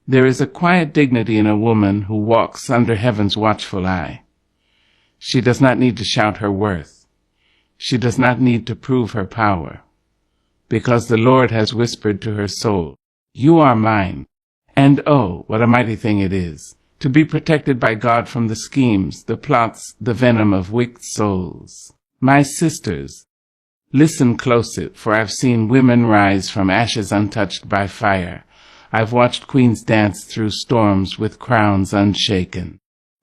There is a quiet dignity in a woman who walks under heaven's watchful eye. She does not need to shout her worth. She does not need to prove her power, because the Lord has whispered to her soul, "You are mine." And oh, what a mighty thing it is, to be protected by God from the schemes, the plots, the venom of wicked souls. My sisters, listen closely, for I've seen women rise from ashes untouched by fire. I've watched queens dance through storms with crowns unshaken.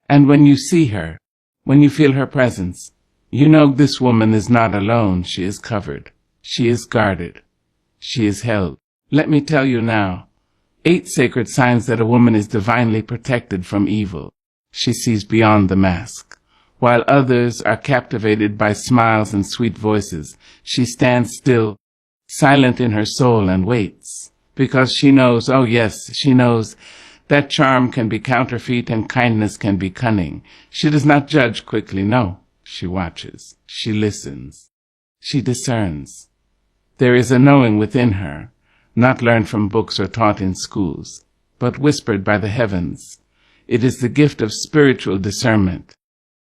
And when you see her, when you feel her presence, you know this woman is not alone. She is covered. She is guarded. She is held. Let me tell you now, 8 sacred signs that a woman is divinely protected from evil. She sees beyond the mask. While others are captivated by smiles and sweet voices, she stands still, silent in her soul, and waits, because she knows, oh yes, she knows, that charm can be counterfeit and kindness can be cunning. She does not judge quickly, no. She watches. She listens. She discerns. There is a knowing within her, not learned from books or taught in schools, but whispered by the heavens. It is the gift of spiritual discernment,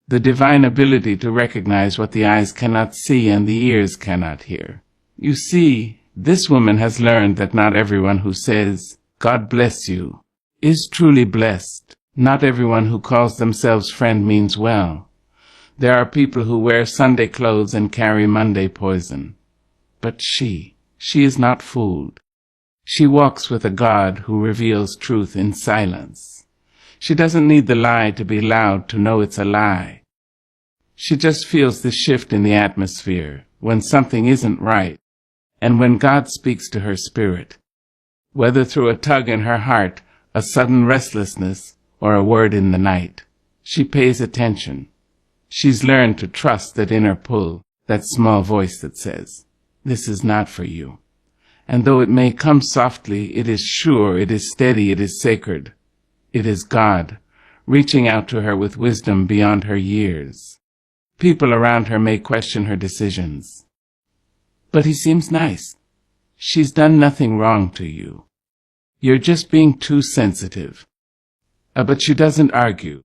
the divine ability to recognize what the eyes cannot see and the ears cannot hear. You see, this woman has learned that not everyone who says, "God bless you," is truly blessed. Not everyone who calls themselves friend means well. There are people who wear Sunday clothes and carry Monday poison. But she is not fooled. She walks with a God who reveals truth in silence. She doesn't need the lie to be loud to know it's a lie. She just feels the shift in the atmosphere when something isn't right, and when God speaks to her spirit, whether through a tug in her heart, a sudden restlessness, or a word in the night. She pays attention. She's learned to trust that inner pull, that small voice that says, "This is not for you." And though it may come softly, it is sure, it is steady, it is sacred. It is God, reaching out to her with wisdom beyond her years. People around her may question her decisions. But he seems nice. She's done nothing wrong to you. You're just being too sensitive. But she doesn't argue.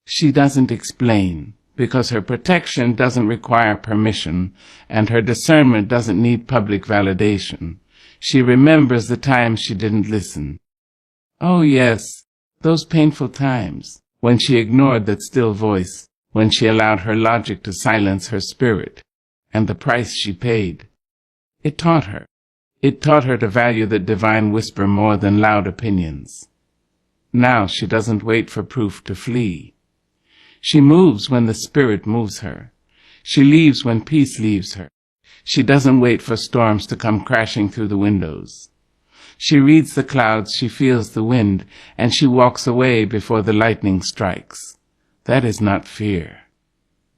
She doesn't explain, because her protection doesn't require permission, and her discernment doesn't need public validation. She remembers the times she didn't listen. Oh yes, those painful times, when she ignored that still voice, when she allowed her logic to silence her spirit, and the price she paid. It taught her. It taught her to value that divine whisper more than loud opinions. Now she doesn't wait for proof to flee. She moves when the Spirit moves her. She leaves when peace leaves her. She doesn't wait for storms to come crashing through the windows. She reads the clouds, she feels the wind, and she walks away before the lightning strikes. That is not fear.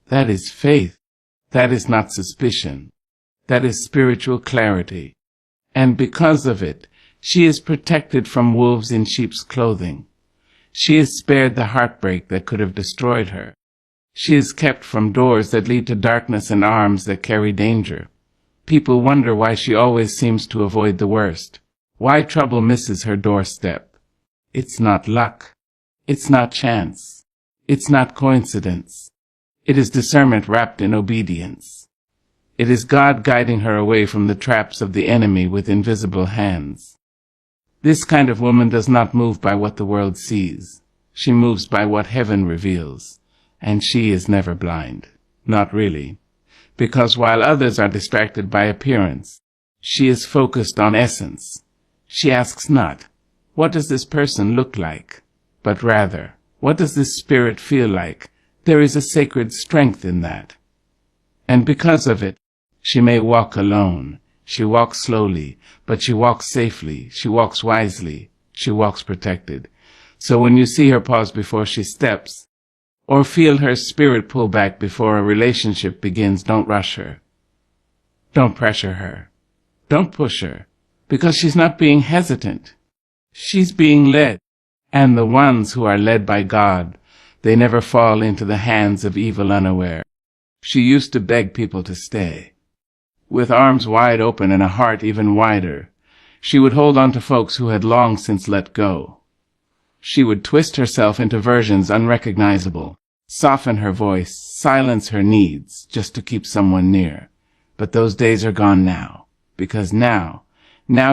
That is faith. That is not suspicion. That is spiritual clarity. And because of it, she is protected from wolves in sheep's clothing. She is spared the heartbreak that could have destroyed her. She is kept from doors that lead to darkness and arms that carry danger. People wonder why she always seems to avoid the worst, why trouble misses her doorstep. It's not luck. It's not chance. It's not coincidence. It is discernment wrapped in obedience. It is God guiding her away from the traps of the enemy with invisible hands. This kind of woman does not move by what the world sees. She moves by what heaven reveals. And she is never blind. Not really. Because while others are distracted by appearance, she is focused on essence. She asks not, what does this person look like? But rather, what does this spirit feel like? There is a sacred strength in that. And because of it, she may walk alone. She walks slowly, but she walks safely. She walks wisely. She walks protected. So when you see her pause before she steps, or feel her spirit pull back before a relationship begins, don't rush her. Don't pressure her. Don't push her, because she's not being hesitant. She's being led. And the ones who are led by God, they never fall into the hands of evil unaware. She used to beg people to stay. With arms wide open and a heart even wider, she would hold on to folks who had long since let go. She would twist herself into versions unrecognizable, soften her voice, silence her needs, just to keep someone near. But those days are gone now, because now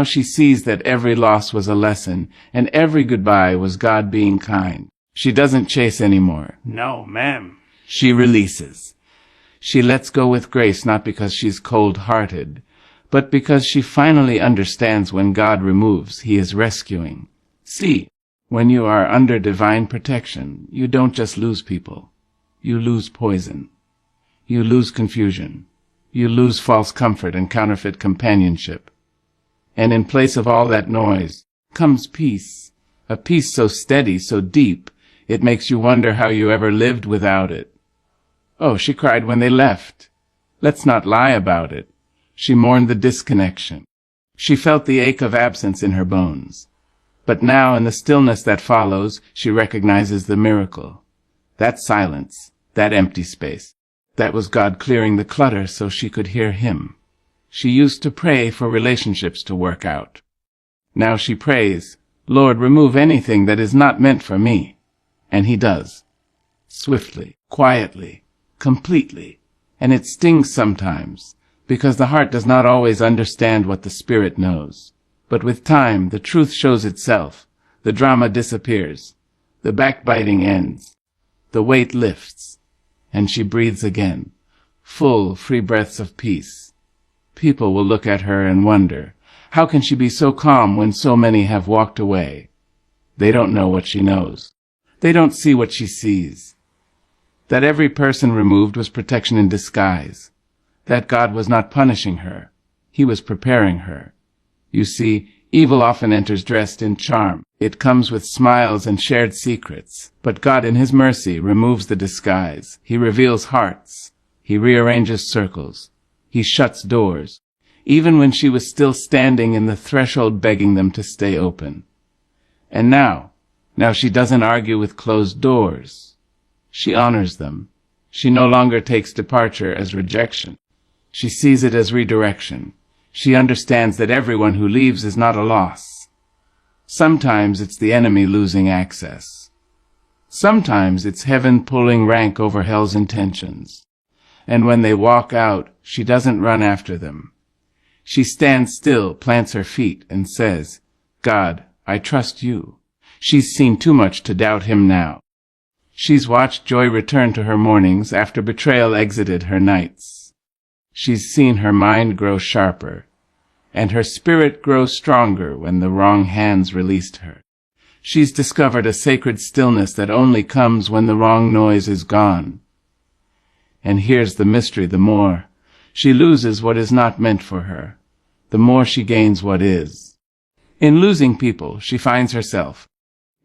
she sees that every loss was a lesson, and every goodbye was God being kind. She doesn't chase anymore. No, ma'am. She releases. She lets go with grace, not because she's cold-hearted, but because she finally understands when God removes, He is rescuing. See, when you are under divine protection, you don't just lose people. You lose poison. You lose confusion. You lose false comfort and counterfeit companionship. And in place of all that noise comes peace, a peace so steady, so deep, it makes you wonder how you ever lived without it. Oh, she cried when they left. Let's not lie about it. She mourned the disconnection. She felt the ache of absence in her bones. But now, in the stillness that follows, she recognizes the miracle. That silence, that empty space, that was God clearing the clutter so she could hear Him. She used to pray for relationships to work out. Now she prays, Lord, remove anything that is not meant for me. And He does. Swiftly, quietly, completely. And it stings sometimes, because the heart does not always understand what the Spirit knows. But with time, the truth shows itself. The drama disappears. The backbiting ends. The weight lifts. And she breathes again. Full, free breaths of peace. People will look at her and wonder, how can she be so calm when so many have walked away? They don't know what she knows. They don't see what she sees. That every person removed was protection in disguise. That God was not punishing her. He was preparing her. You see, evil often enters dressed in charm. It comes with smiles and shared secrets. But God in His mercy removes the disguise. He reveals hearts. He rearranges circles. He shuts doors, even when she was still standing in the threshold begging them to stay open. And now she doesn't argue with closed doors. She honors them. She no longer takes departure as rejection. She sees it as redirection. She understands that everyone who leaves is not a loss. Sometimes it's the enemy losing access. Sometimes it's heaven pulling rank over hell's intentions. And when they walk out, she doesn't run after them. She stands still, plants her feet, and says, God, I trust you. She's seen too much to doubt Him now. She's watched joy return to her mornings after betrayal exited her nights. She's seen her mind grow sharper, and her spirit grow stronger when the wrong hands released her. She's discovered a sacred stillness that only comes when the wrong noise is gone. And here's the mystery the more. She loses what is not meant for her, the more she gains what is. In losing people, she finds herself.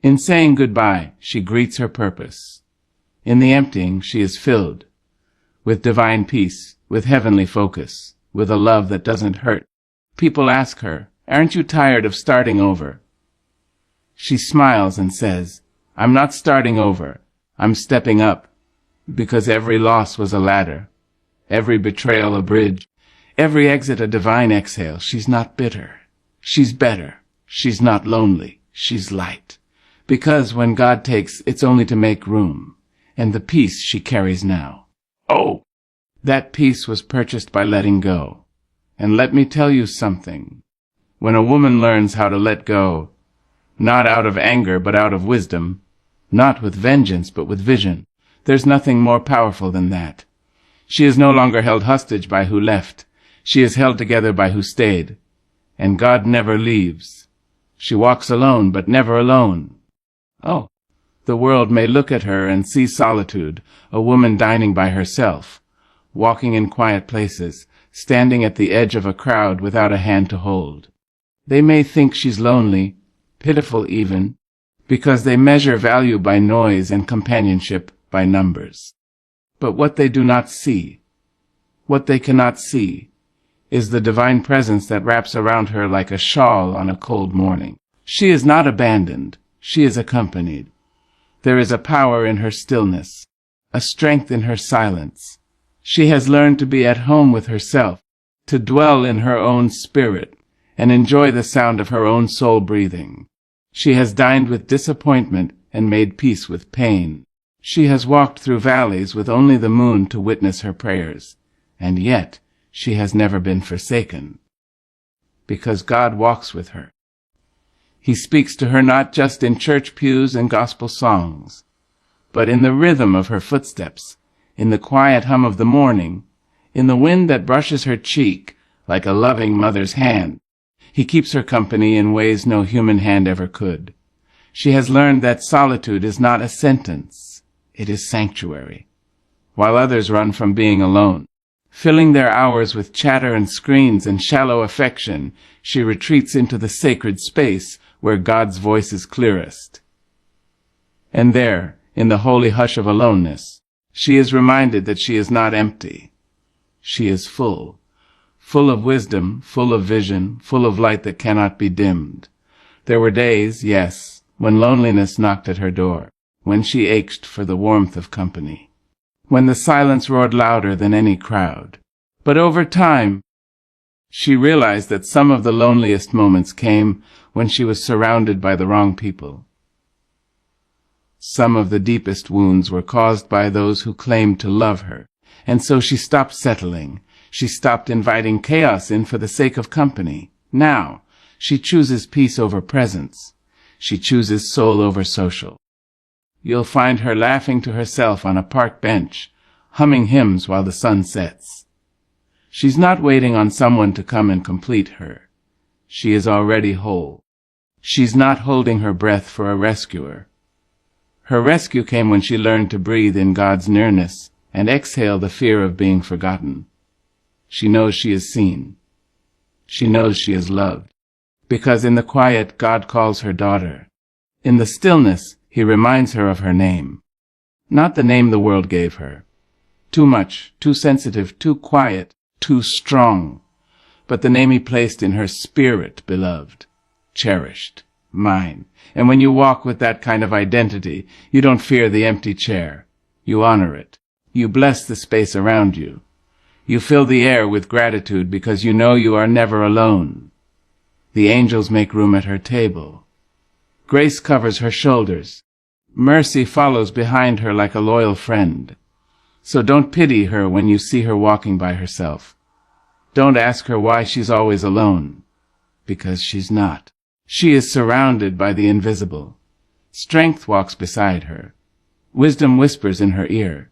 In saying goodbye, she greets her purpose. In the emptying, she is filled with divine peace, with heavenly focus, with a love that doesn't hurt. People ask her, aren't you tired of starting over? She smiles and says, I'm not starting over. I'm stepping up, because every loss was a ladder, every betrayal a bridge, every exit a divine exhale. She's not bitter. She's better. She's not lonely. She's light. Because when God takes, it's only to make room, and the peace she carries now. Oh, that peace was purchased by letting go. And let me tell you something. When a woman learns how to let go, not out of anger but out of wisdom, not with vengeance but with vision, there's nothing more powerful than that. She is no longer held hostage by who left. She is held together by who stayed. And God never leaves. She walks alone, but never alone. Oh, the world may look at her and see solitude, a woman dining by herself, walking in quiet places, standing at the edge of a crowd without a hand to hold. They may think she's lonely, pitiful even, because they measure value by noise and companionship by numbers. But what they do not see, what they cannot see, is the divine presence that wraps around her like a shawl on a cold morning. She is not abandoned. She is accompanied. There is a power in her stillness, a strength in her silence. She has learned to be at home with herself, to dwell in her own spirit, and enjoy the sound of her own soul breathing. She has dined with disappointment and made peace with pain. She has walked through valleys with only the moon to witness her prayers, and yet she has never been forsaken, because God walks with her. He speaks to her not just in church pews and gospel songs, but in the rhythm of her footsteps, in the quiet hum of the morning, in the wind that brushes her cheek like a loving mother's hand. He keeps her company in ways no human hand ever could. She has learned that solitude is not a sentence, it is sanctuary, while others run from being alone. Filling their hours with chatter and screens and shallow affection, she retreats into the sacred space where God's voice is clearest. And there, in the holy hush of aloneness, she is reminded that she is not empty. She is full of wisdom, full of vision, full of light that cannot be dimmed. There were days, yes, when loneliness knocked at her door, when she ached for the warmth of company, when the silence roared louder than any crowd. But over time, she realized that some of the loneliest moments came when she was surrounded by the wrong people. Some of the deepest wounds were caused by those who claimed to love her, and so she stopped settling. She stopped inviting chaos in for the sake of company. Now, she chooses peace over presence. She chooses soul over social. You'll find her laughing to herself on a park bench, humming hymns while the sun sets. She's not waiting on someone to come and complete her. She is already whole. She's not holding her breath for a rescuer. Her rescue came when she learned to breathe in God's nearness and exhale the fear of being forgotten. She knows she is seen. She knows she is loved. Because in the quiet, God calls her daughter. In the stillness, He reminds her of her name. Not the name the world gave her. Too much, too sensitive, too quiet, too strong. But the name He placed in her spirit, beloved, cherished, mine. And when you walk with that kind of identity, you don't fear the empty chair. You honor it. You bless the space around you. You fill the air with gratitude because you know you are never alone. The angels make room at her table. Grace covers her shoulders. Mercy follows behind her like a loyal friend. So don't pity her when you see her walking by herself. Don't ask her why she's always alone, because she's not. She is surrounded by the invisible. Strength walks beside her. Wisdom whispers in her ear.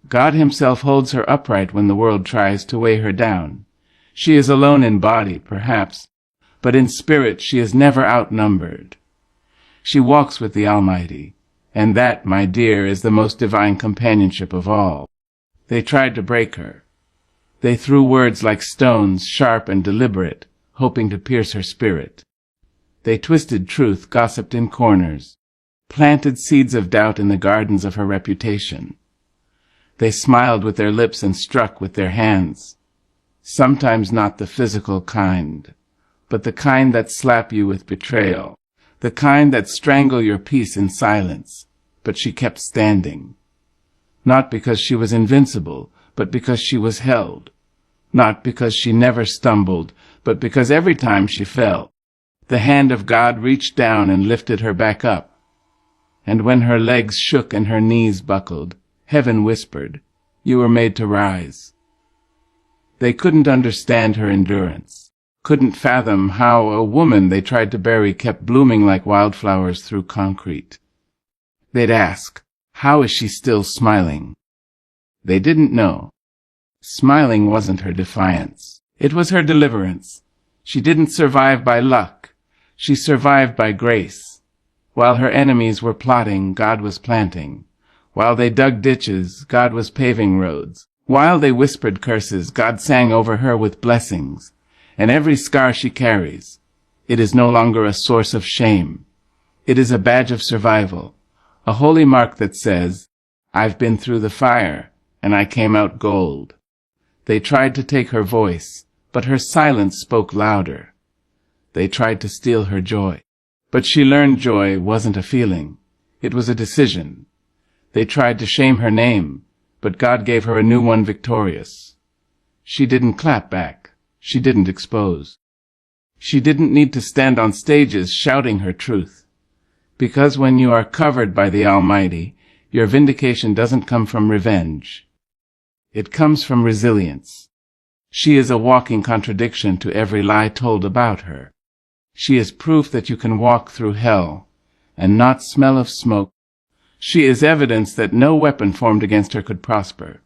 God Himself holds her upright when the world tries to weigh her down. She is alone in body, perhaps, but in spirit she is never outnumbered. She walks with the Almighty, and that, my dear, is the most divine companionship of all. They tried to break her. They threw words like stones, sharp and deliberate, hoping to pierce her spirit. They twisted truth, gossiped in corners, planted seeds of doubt in the gardens of her reputation. They smiled with their lips and struck with their hands. Sometimes not the physical kind, but the kind that slap you with betrayal, the kind that strangle your peace in silence. But she kept standing. Not because she was invincible, but because she was held. Not because she never stumbled, but because every time she fell, the hand of God reached down and lifted her back up. And when her legs shook and her knees buckled, heaven whispered, "You were made to rise." They couldn't understand her endurance, couldn't fathom how a woman they tried to bury kept blooming like wildflowers through concrete. They'd ask, how is she still smiling? They didn't know. Smiling wasn't her defiance. It was her deliverance. She didn't survive by luck. She survived by grace. While her enemies were plotting, God was planting. While they dug ditches, God was paving roads. While they whispered curses, God sang over her with blessings. And every scar she carries, it is no longer a source of shame. It is a badge of survival, a holy mark that says, I've been through the fire, and I came out gold. They tried to take her voice, but her silence spoke louder. They tried to steal her joy, but she learned joy wasn't a feeling. It was a decision. They tried to shame her name, but God gave her a new one victorious. She didn't clap back. She didn't expose. She didn't need to stand on stages shouting her truth. Because when you are covered by the Almighty, your vindication doesn't come from revenge. It comes from resilience. She is a walking contradiction to every lie told about her. She is proof that you can walk through hell and not smell of smoke. She is evidence that no weapon formed against her could prosper,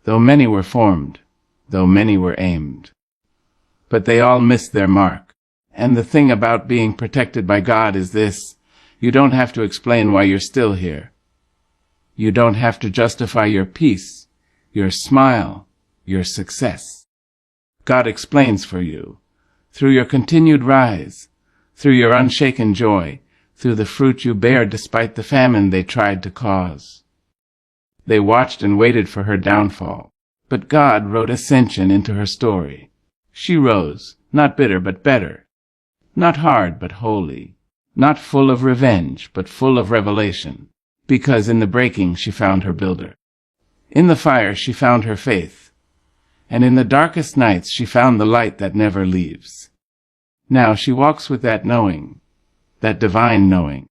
though many were formed, though many were aimed. But they all missed their mark. And the thing about being protected by God is this: you don't have to explain why you're still here. You don't have to justify your peace, your smile, your success. God explains for you, through your continued rise, through your unshaken joy, through the fruit you bear despite the famine they tried to cause. They watched and waited for her downfall, but God wrote ascension into her story. She rose, not bitter but better, not hard but holy, not full of revenge but full of revelation, because in the breaking she found her builder. In the fire she found her faith, and in the darkest nights she found the light that never leaves. Now she walks with that knowing, that divine knowing,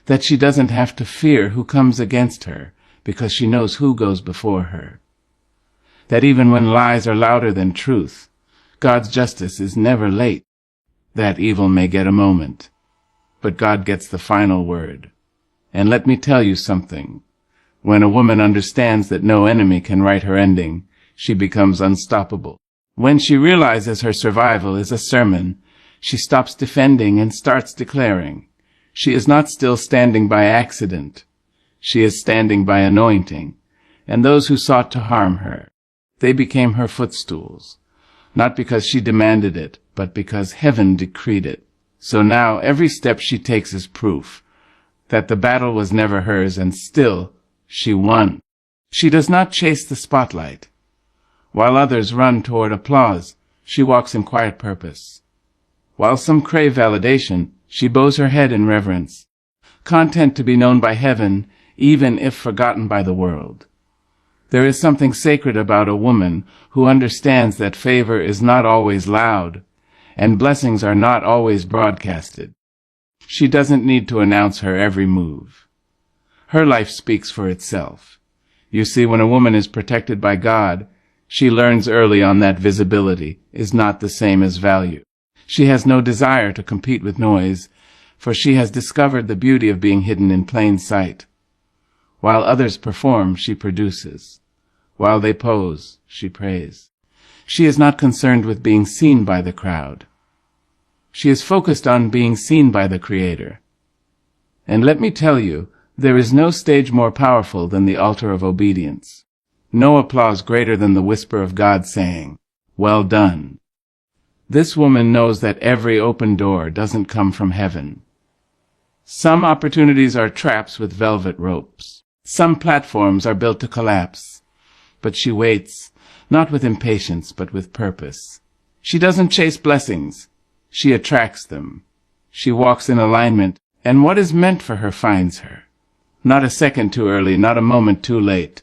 that she doesn't have to fear who comes against her, because she knows who goes before her. That even when lies are louder than truth, God's justice is never late. That evil may get a moment, but God gets the final word. And let me tell you something. When a woman understands that no enemy can write her ending, she becomes unstoppable. When she realizes her survival is a sermon, she stops defending and starts declaring. She is not still standing by accident. She is standing by anointing. And those who sought to harm her, they became her footstools, not because she demanded it, but because heaven decreed it. So now every step she takes is proof that the battle was never hers, and still she won. She does not chase the spotlight. While others run toward applause, she walks in quiet purpose. While some crave validation, she bows her head in reverence, content to be known by heaven, even if forgotten by the world. There is something sacred about a woman who understands that favor is not always loud, and blessings are not always broadcasted. She doesn't need to announce her every move. Her life speaks for itself. You see, when a woman is protected by God, she learns early on that visibility is not the same as value. She has no desire to compete with noise, for she has discovered the beauty of being hidden in plain sight. While others perform, she produces. While they pose, she prays. She is not concerned with being seen by the crowd. She is focused on being seen by the Creator. And let me tell you, there is no stage more powerful than the altar of obedience. No applause greater than the whisper of God saying, "Well done." This woman knows that every open door doesn't come from heaven. Some opportunities are traps with velvet ropes. Some platforms are built to collapse. But she waits, not with impatience, but with purpose. She doesn't chase blessings. She attracts them. She walks in alignment, and what is meant for her finds her. Not a second too early, not a moment too late.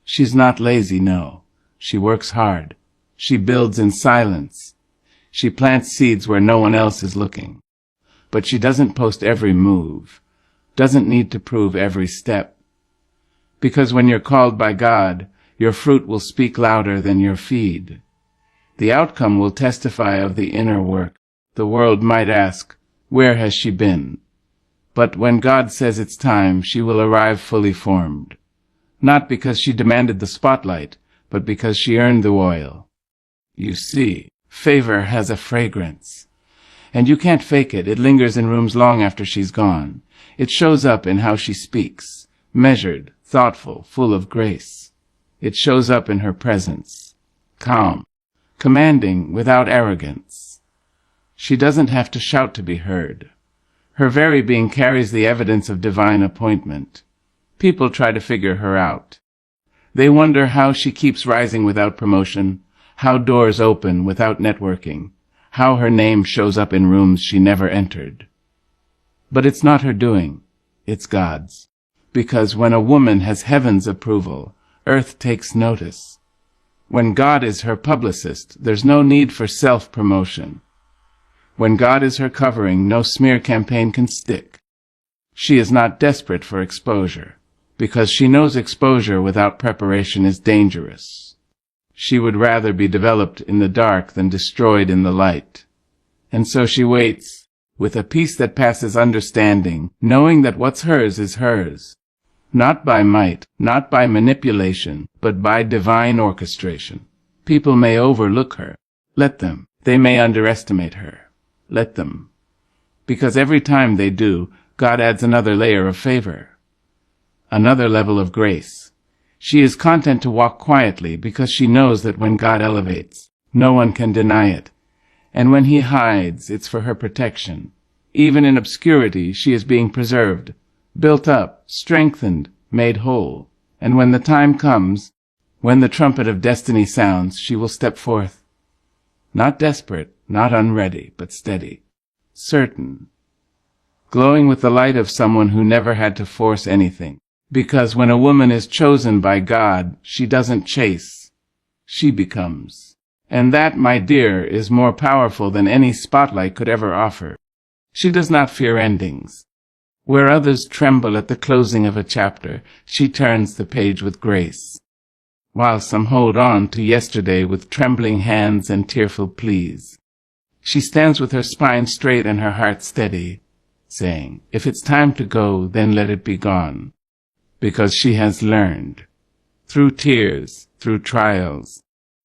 She's not lazy, no. She works hard. She builds in silence. She plants seeds where no one else is looking. But she doesn't post every move, doesn't need to prove every step. Because when you're called by God, your fruit will speak louder than your feed. The outcome will testify of the inner work. The world might ask, where has she been? But when God says it's time, she will arrive fully formed. Not because she demanded the spotlight, but because she earned the oil. You see, favor has a fragrance. And you can't fake it. It lingers in rooms long after she's gone. It shows up in how she speaks, measured, thoughtful, full of grace. It shows up in her presence, calm, commanding without arrogance. She doesn't have to shout to be heard. Her very being carries the evidence of divine appointment. People try to figure her out. They wonder how she keeps rising without promotion, how doors open without networking, how her name shows up in rooms she never entered. But it's not her doing, it's God's. Because when a woman has heaven's approval, earth takes notice. When God is her publicist, there's no need for self-promotion. When God is her covering, no smear campaign can stick. She is not desperate for exposure, because she knows exposure without preparation is dangerous. She would rather be developed in the dark than destroyed in the light. And so she waits, with a peace that passes understanding, knowing that what's hers is hers, not by might, not by manipulation, but by divine orchestration. People may overlook her. Let them. They may underestimate her. Let them. Because every time they do, God adds another layer of favor, another level of grace. She is content to walk quietly because she knows that when God elevates, no one can deny it. And when he hides, it's for her protection. Even in obscurity, she is being preserved, built up, strengthened, made whole. And when the time comes, when the trumpet of destiny sounds, she will step forth. Not desperate, not unready, but steady, certain, glowing with the light of someone who never had to force anything. Because when a woman is chosen by God, she doesn't chase, she becomes. And that, my dear, is more powerful than any spotlight could ever offer. She does not fear endings. Where others tremble at the closing of a chapter, she turns the page with grace, while some hold on to yesterday with trembling hands and tearful pleas. She stands with her spine straight and her heart steady, saying, if it's time to go, then let it be gone. Because she has learned, through tears, through trials,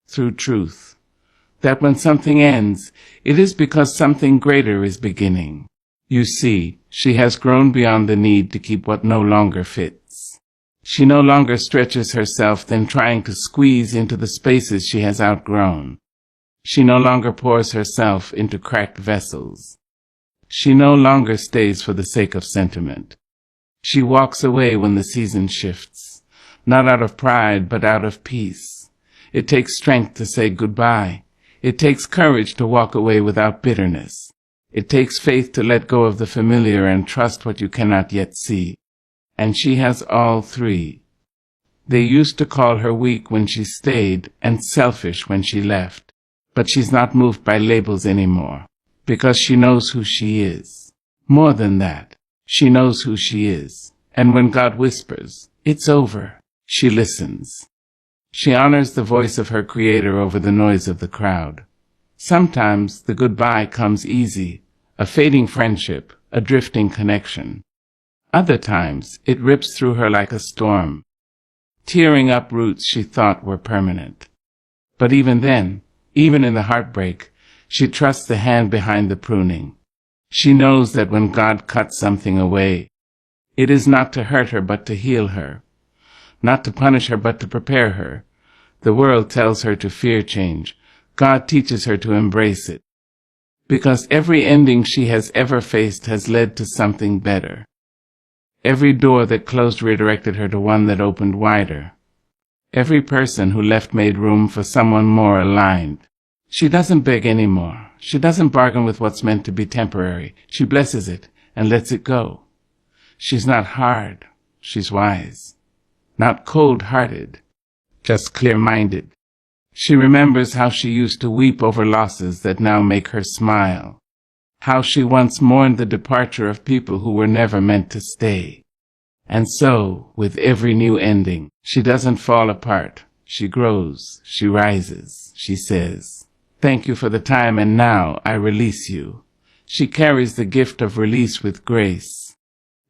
through truth, that when something ends, it is because something greater is beginning. You see, she has grown beyond the need to keep what no longer fits. She no longer stretches herself than trying to squeeze into the spaces she has outgrown. She no longer pours herself into cracked vessels. She no longer stays for the sake of sentiment. She walks away when the season shifts, not out of pride but out of peace. It takes strength to say goodbye. It takes courage to walk away without bitterness. It takes faith to let go of the familiar and trust what you cannot yet see. And she has all three. They used to call her weak when she stayed and selfish when she left. But she's not moved by labels anymore, because she knows who she is. More than that, she knows who she is. And when God whispers, it's over, she listens. She honors the voice of her Creator over the noise of the crowd. Sometimes the goodbye comes easy, a fading friendship, a drifting connection. Other times it rips through her like a storm, tearing up roots she thought were permanent. But even then, even in the heartbreak, she trusts the hand behind the pruning. She knows that when God cuts something away, it is not to hurt her but to heal her, not to punish her but to prepare her. The world tells her to fear change. God teaches her to embrace it, because every ending she has ever faced has led to something better. Every door that closed redirected her to one that opened wider. Every person who left made room for someone more aligned. She doesn't beg anymore. She doesn't bargain with what's meant to be temporary. She blesses it and lets it go. She's not hard. She's wise. Not cold-hearted, just clear-minded. She remembers how she used to weep over losses that now make her smile. How she once mourned the departure of people who were never meant to stay. And so, with every new ending, she doesn't fall apart. She grows, she rises, she says, "Thank you for the time, and now I release you." She carries the gift of release with grace,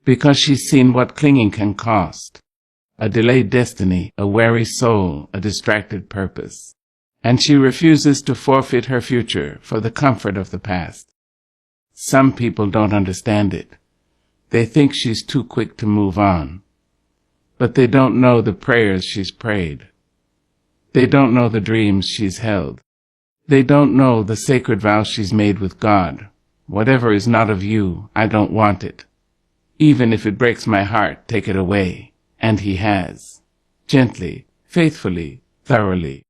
because she's seen what clinging can cost. A delayed destiny, a weary soul, a distracted purpose. And she refuses to forfeit her future for the comfort of the past. Some people don't understand it. They think she's too quick to move on. But they don't know the prayers she's prayed. They don't know the dreams she's held. They don't know the sacred vows she's made with God. Whatever is not of you, I don't want it. Even if it breaks my heart, take it away. And he has. Gently, faithfully, thoroughly.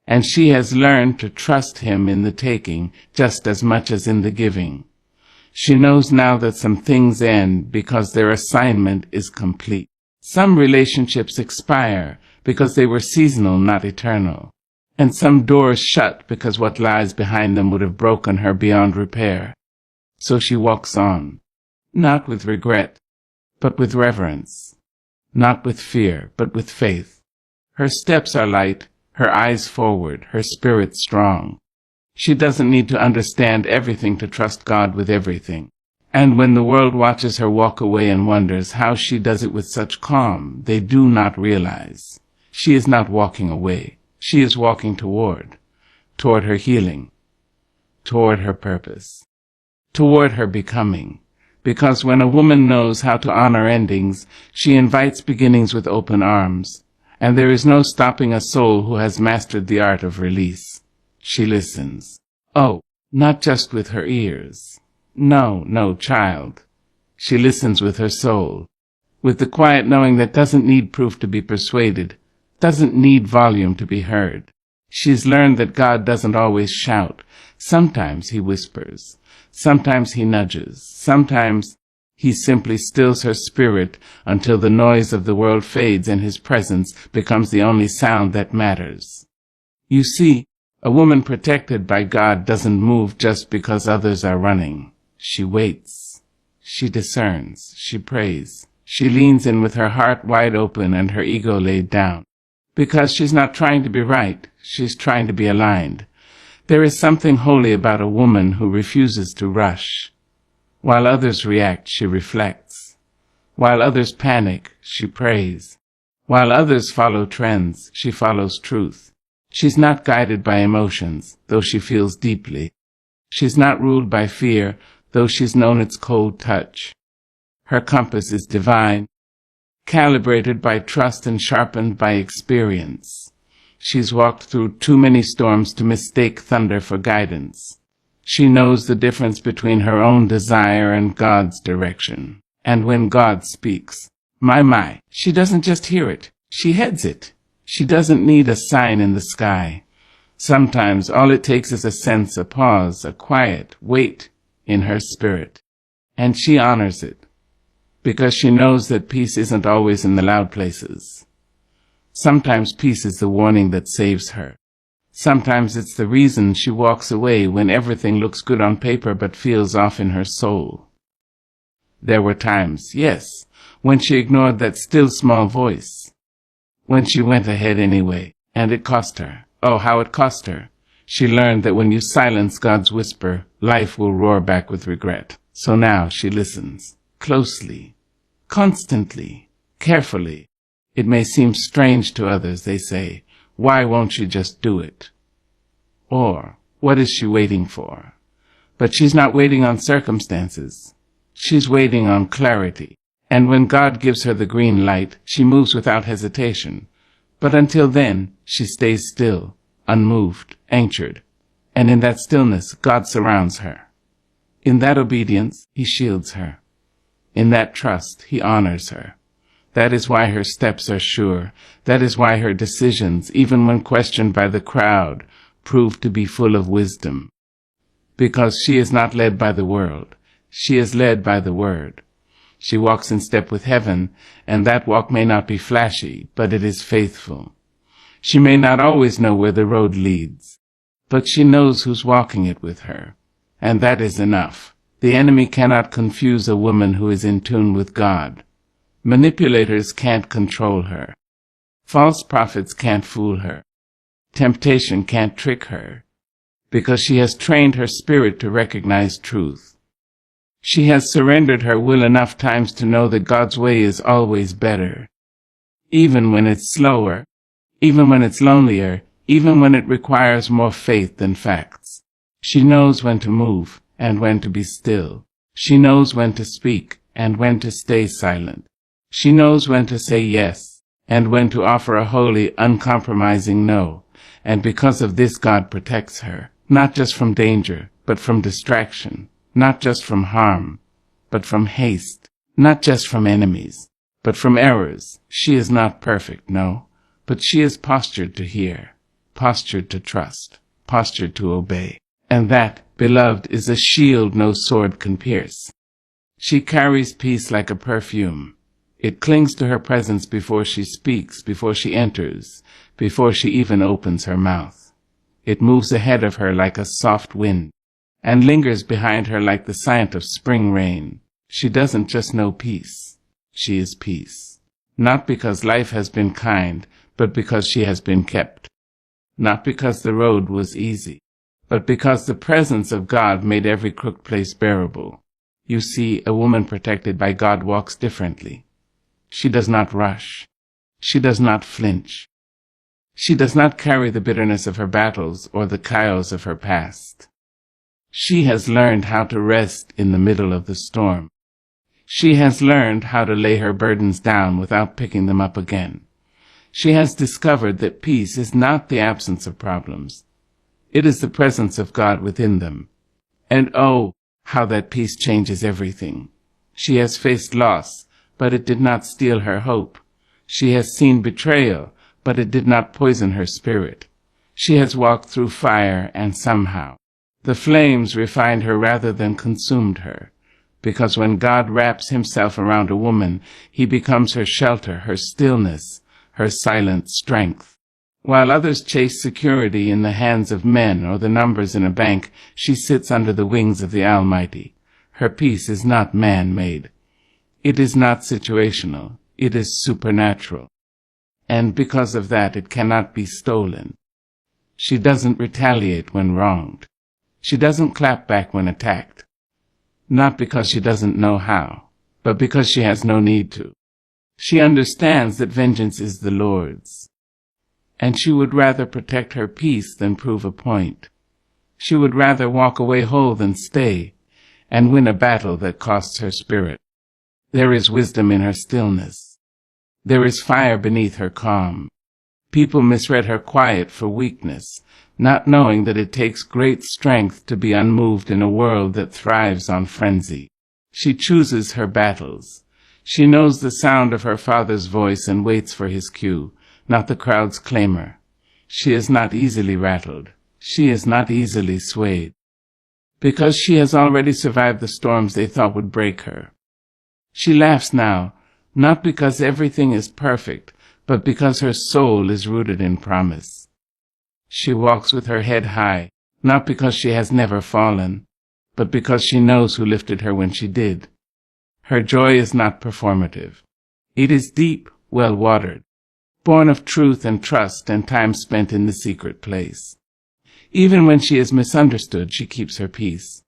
And she has learned to trust him in the taking just as much as in the giving. She knows now that some things end because their assignment is complete. Some relationships expire because they were seasonal, not eternal. and some doors shut because what lies behind them would have broken her beyond repair. So she walks on, not with regret, but with reverence, not with fear, but with faith. Her steps are light, her eyes forward, her spirit strong. She doesn't need to understand everything to trust God with everything. And when the world watches her walk away and wonders how she does it with such calm, they do not realize. She is not walking away. She is walking toward her healing, toward her purpose, toward her becoming. Because when a woman knows how to honor endings, she invites beginnings with open arms, and there is no stopping a soul who has mastered the art of release. She listens. Oh, not just with her ears. No, child. She listens with her soul, with the quiet knowing that doesn't need proof to be persuaded, doesn't need volume to be heard. She's learned that God doesn't always shout. Sometimes he whispers. Sometimes he nudges. Sometimes he simply stills her spirit until the noise of the world fades and his presence becomes the only sound that matters. You see, a woman protected by God doesn't move just because others are running. She waits. She discerns. She prays. She leans in with her heart wide open and her ego laid down. Because she's not trying to be right, she's trying to be aligned. There is something holy about a woman who refuses to rush. While others react, she reflects. While others panic, she prays. While others follow trends, she follows truth. She's not guided by emotions, though she feels deeply. She's not ruled by fear, though she's known its cold touch. Her compass is divine, calibrated by trust and sharpened by experience. She's walked through too many storms to mistake thunder for guidance. She knows the difference between her own desire and God's direction. And when God speaks, my, she doesn't just hear it, she heads it. She doesn't need a sign in the sky. Sometimes all it takes is a sense, a pause, a quiet wait in her spirit. And she honors it, because she knows that peace isn't always in the loud places. Sometimes peace is the warning that saves her. Sometimes it's the reason she walks away when everything looks good on paper but feels off in her soul. There were times, yes, when she ignored that still small voice. When she went ahead anyway, and it cost her. Oh, how it cost her. She learned that when you silence God's whisper, life will roar back with regret. So now she listens, closely, constantly, carefully. It may seem strange to others, they say. Why won't she just do it? Or, what is she waiting for? But she's not waiting on circumstances. She's waiting on clarity. And when God gives her the green light, she moves without hesitation. But until then, she stays still, unmoved, anchored. And in that stillness, God surrounds her. In that obedience, he shields her. In that trust, he honors her. That is why her steps are sure. That is why her decisions, even when questioned by the crowd, prove to be full of wisdom. Because she is not led by the world. She is led by the Word. She walks in step with heaven, and that walk may not be flashy, but it is faithful. She may not always know where the road leads, but she knows who's walking it with her. And that is enough. The enemy cannot confuse a woman who is in tune with God. Manipulators can't control her. False prophets can't fool her. Temptation can't trick her, because she has trained her spirit to recognize truth. She has surrendered her will enough times to know that God's way is always better. Even when it's slower, even when it's lonelier, even when it requires more faith than facts. She knows when to move and when to be still. She knows when to speak and when to stay silent. She knows when to say yes and when to offer a holy, uncompromising no. And because of this, God protects her, not just from danger, but from distraction, not just from harm, but from haste, not just from enemies, but from errors. She is not perfect, no, but she is postured to hear, postured to trust, postured to obey. And that, beloved, is a shield no sword can pierce. She carries peace like a perfume. It clings to her presence before she speaks, before she enters, before she even opens her mouth. It moves ahead of her like a soft wind, and lingers behind her like the scent of spring rain. She doesn't just know peace. She is peace. Not because life has been kind, but because she has been kept. Not because the road was easy, but because the presence of God made every crooked place bearable. You see, a woman protected by God walks differently. She does not rush. She does not flinch. She does not carry the bitterness of her battles or the chaos of her past. She has learned how to rest in the middle of the storm. She has learned how to lay her burdens down without picking them up again. She has discovered that peace is not the absence of problems. It is the presence of God within them. And oh, how that peace changes everything. She has faced loss, but it did not steal her hope. She has seen betrayal, but it did not poison her spirit. She has walked through fire, and somehow the flames refined her rather than consumed her. Because when God wraps himself around a woman, he becomes her shelter, her stillness, her silent strength. While others chase security in the hands of men or the numbers in a bank, she sits under the wings of the Almighty. Her peace is not man-made. It is not situational. It is supernatural. And because of that, it cannot be stolen. She doesn't retaliate when wronged. She doesn't clap back when attacked. Not because she doesn't know how, but because she has no need to. She understands that vengeance is the Lord's, and she would rather protect her peace than prove a point. She would rather walk away whole than stay, and win a battle that costs her spirit. There is wisdom in her stillness. There is fire beneath her calm. People misread her quiet for weakness, not knowing that it takes great strength to be unmoved in a world that thrives on frenzy. She chooses her battles. She knows the sound of her Father's voice and waits for his cue, not the crowd's clamor. She is not easily rattled. She is not easily swayed. Because she has already survived the storms they thought would break her. She laughs now, not because everything is perfect, but because her soul is rooted in promise. She walks with her head high, not because she has never fallen, but because she knows who lifted her when she did. Her joy is not performative. It is deep, well-watered, born of truth and trust and time spent in the secret place. Even when she is misunderstood, she keeps her peace.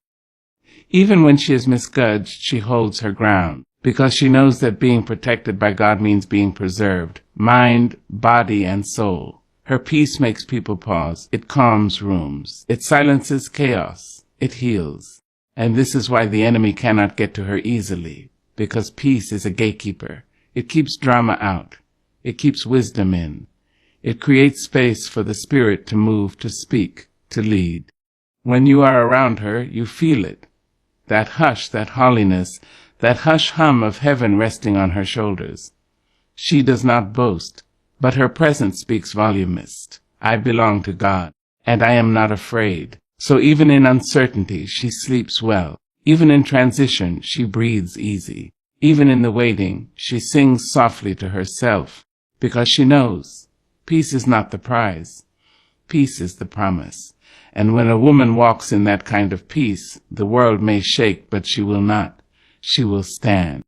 Even when she is misjudged, she holds her ground, because she knows that being protected by God means being preserved, mind, body, and soul. Her peace makes people pause. It calms rooms. It silences chaos. It heals. And this is why the enemy cannot get to her easily, because peace is a gatekeeper. It keeps drama out. It keeps wisdom in. It creates space for the Spirit to move, to speak, to lead. When you are around her, you feel it. That hush, that holiness, that hush hum of heaven resting on her shoulders. She does not boast, but her presence speaks voluminous. I belong to God, and I am not afraid. So even in uncertainty, she sleeps well. Even in transition, she breathes easy. Even in the waiting, she sings softly to herself, because she knows peace is not the prize. Peace is the promise. And when a woman walks in that kind of peace, the world may shake, but she will not. She will stand.